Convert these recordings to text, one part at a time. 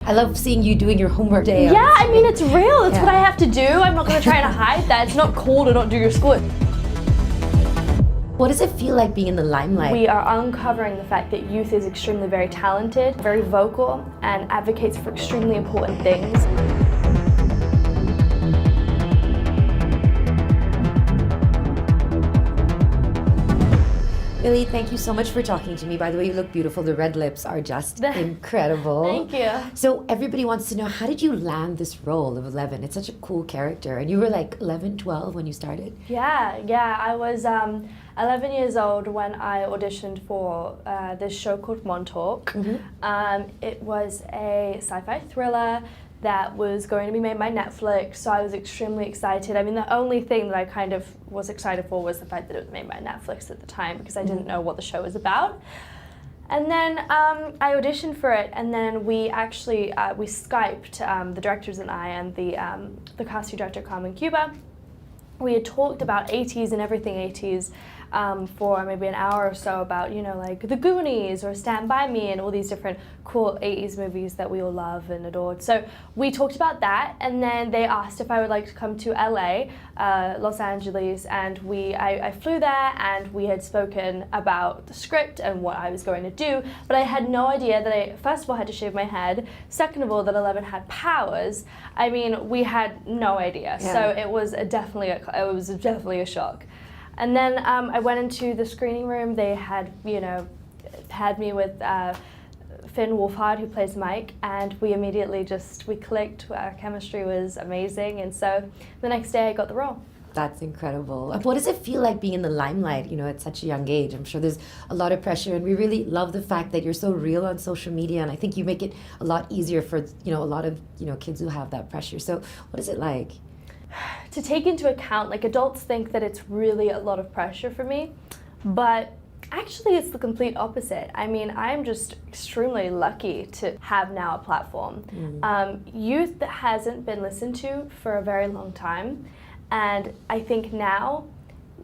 I love seeing you doing your homework day. Yeah, I mean, it's real. It's what I have to do. I'm not going to try and hide that. It's not cool to not do your school. What does it feel like being in the limelight? We are uncovering the fact that youth is extremely very talented, very vocal, and advocates for extremely important things. Millie, thank you so much for talking to me. By the way, you look beautiful. The red lips are just incredible. Thank you. So everybody wants to know, how did you land this role of 11? It's such a cool character. And you were like 11, 12 when you started? Yeah. I was 11 years old when I auditioned for this show called Montauk. Mm-hmm. It was a sci-fi thriller that was going to be made by Netflix, so I was extremely excited. I mean, the only thing that I kind of was excited for was the fact that it was made by Netflix at the time, because I didn't know what the show was about. And then I auditioned for it, and then we actually, we Skyped, the directors and I, and the casting director, Carmen Cuba. We had talked about 80s and everything 80s for maybe an hour or so, about, you know, like The Goonies or Stand By Me and all these different cool 80s movies that we all love and adored. So we talked about that, and then they asked if I would like to come to LA, Los Angeles, and I flew there, and we had spoken about the script and what I was going to do, but I had no idea that I, first of all, had to shave my head, second of all, that 11 had powers. I mean, we had no idea, so it was definitely a shock. And then I went into the screening room. They had, you know, had me with Finn Wolfhard, who plays Mike, and we immediately we clicked. Our chemistry was amazing, and so the next day I got the role. That's incredible. What does it feel like being in the limelight, you know, at such a young age? I'm sure there's a lot of pressure, and we really love the fact that you're so real on social media, and I think you make it a lot easier for, you know, a lot of, you know, kids who have that pressure. So what is it like? To take into account, like, adults think that it's really a lot of pressure for me, but actually it's the complete opposite. I mean, I'm just extremely lucky to have now a platform. Youth that hasn't been listened to for a very long time, and I think now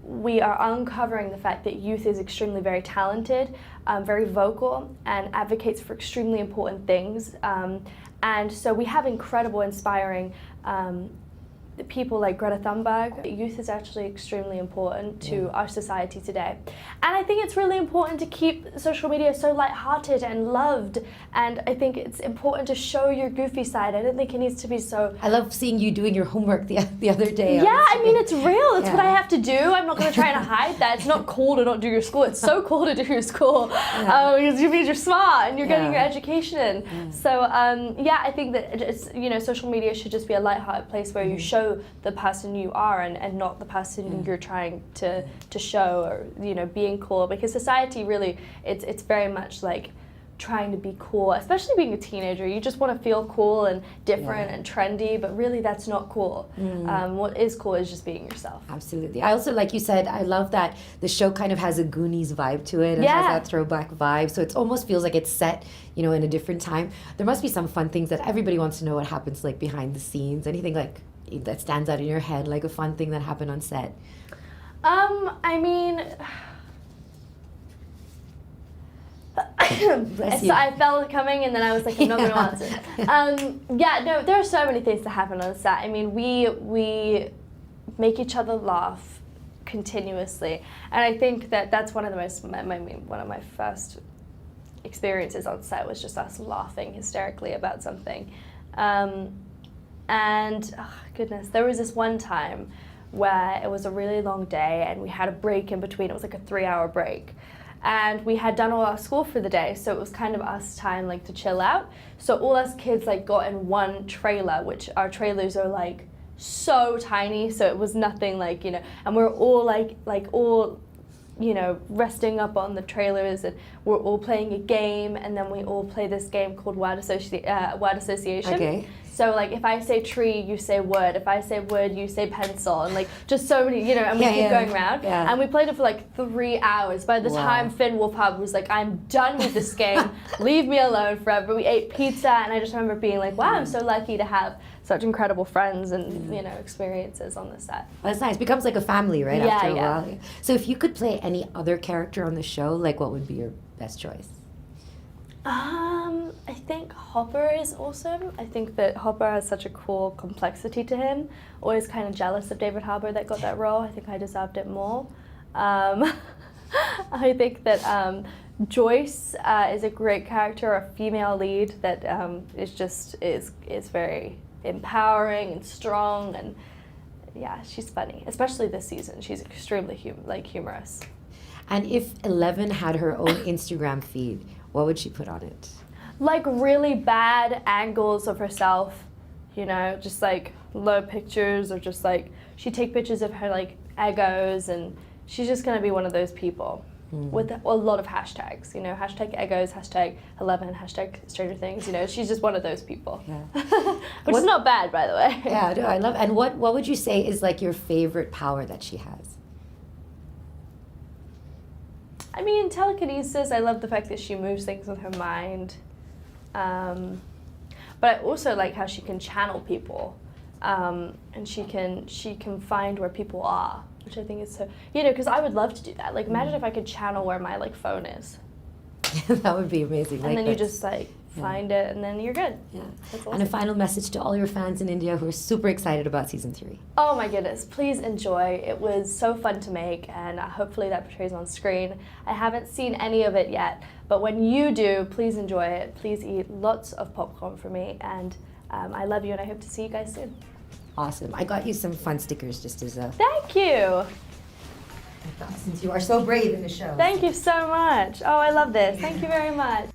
we are uncovering the fact that youth is extremely very talented, very vocal, and advocates for extremely important things. And so we have incredible, inspiring people like Greta Thunberg. Youth is actually extremely important to our society today. And I think it's really important to keep social media so lighthearted and loved, and I think it's important to show your goofy side. I don't think it needs to be so... I love seeing you doing your homework the other day. Yeah, I mean, it's real. It's what I have to do. I'm not going to try and hide that. It's not cool to not do your school. It's so cool to do your school because it means you're smart and you're getting your education in. So yeah, I think that it's, you know, social media should just be a lighthearted place where you show the person you are, and not the person you're trying to show, or, you know, being cool, because society really, it's very much like trying to be cool, especially being a teenager. You just want to feel cool and different and trendy, but really that's not cool. What is cool is just being yourself. Absolutely. I also, like you said, I love that the show kind of has a Goonies vibe to it. It has that throwback vibe, so it almost feels like it's set, you know, in a different time. There must be some fun things that everybody wants to know what happens, like, behind the scenes. Anything like that stands out in your head, like a fun thing that happened on set? I mean, so I felt it coming, and then I was like, I'm not going to answer. Yeah, no, there are so many things that happen on set. I mean, we make each other laugh continuously, and I think that that's one of the most, one of my first experiences on set was just us laughing hysterically about something. And oh, goodness, there was this one time where it was a really long day, and we had a break in between. It was like a 3-hour break, and we had done all our school for the day, so it was kind of us time, like, to chill out. So all us kids, like, got in one trailer, which our trailers are like so tiny, so it was nothing, like, you know, and we're all like all, you know, resting up on the trailers, and we're all playing a game, and then we all play this game called word association. Okay. So, like, if I say tree, you say wood. If I say wood, you say pencil. And, like, just so many, you know, and we keep going around. And we played it for, like, 3 hours. By the time Finn Wolfhard was like, I'm done with this game. Leave me alone forever. We ate pizza, and I just remember being like, wow, I'm so lucky to have such incredible friends and, you know, experiences on the set. That's nice. It becomes like a family, right, after a while. Yeah. So if you could play any other character on the show, like, what would be your best choice? I think Hopper is awesome. I think that Hopper has such a cool complexity to him. Always kind of jealous of David Harbour that got that role. I think I deserved it more. I think that Joyce is a great character, a female lead that is very empowering and strong, and yeah, she's funny. Especially this season, she's extremely humorous. And if 11 had her own Instagram feed, what would she put on it? Like really bad angles of herself, you know, just like low pictures, or just like she'd take pictures of her like egos, and she's just gonna be one of those people with a lot of hashtags, you know, hashtag egos, hashtag 11, hashtag Stranger Things, you know, she's just one of those people. Yeah. Which is not bad, by the way. Yeah, no, I love. And what would you say is like your favorite power that she has? I mean, telekinesis, I love the fact that she moves things with her mind. But I also like how she can channel people. And she can find where people are, which I think is so, you know, because I would love to do that. Like, imagine if I could channel where my, like, phone is. That would be amazing. And then you just, like, find it, and then you're good. Yeah. That's awesome. And a final message to all your fans in India who are super excited about season 3. Oh my goodness, please enjoy. It was so fun to make, and hopefully that portrays on screen. I haven't seen any of it yet, but when you do, please enjoy it. Please eat lots of popcorn for me, and I love you, and I hope to see you guys soon. Awesome. I got you some fun stickers just as a... Thank you. Since you are so brave in the show. Thank you so much. Oh, I love this. Thank you very much.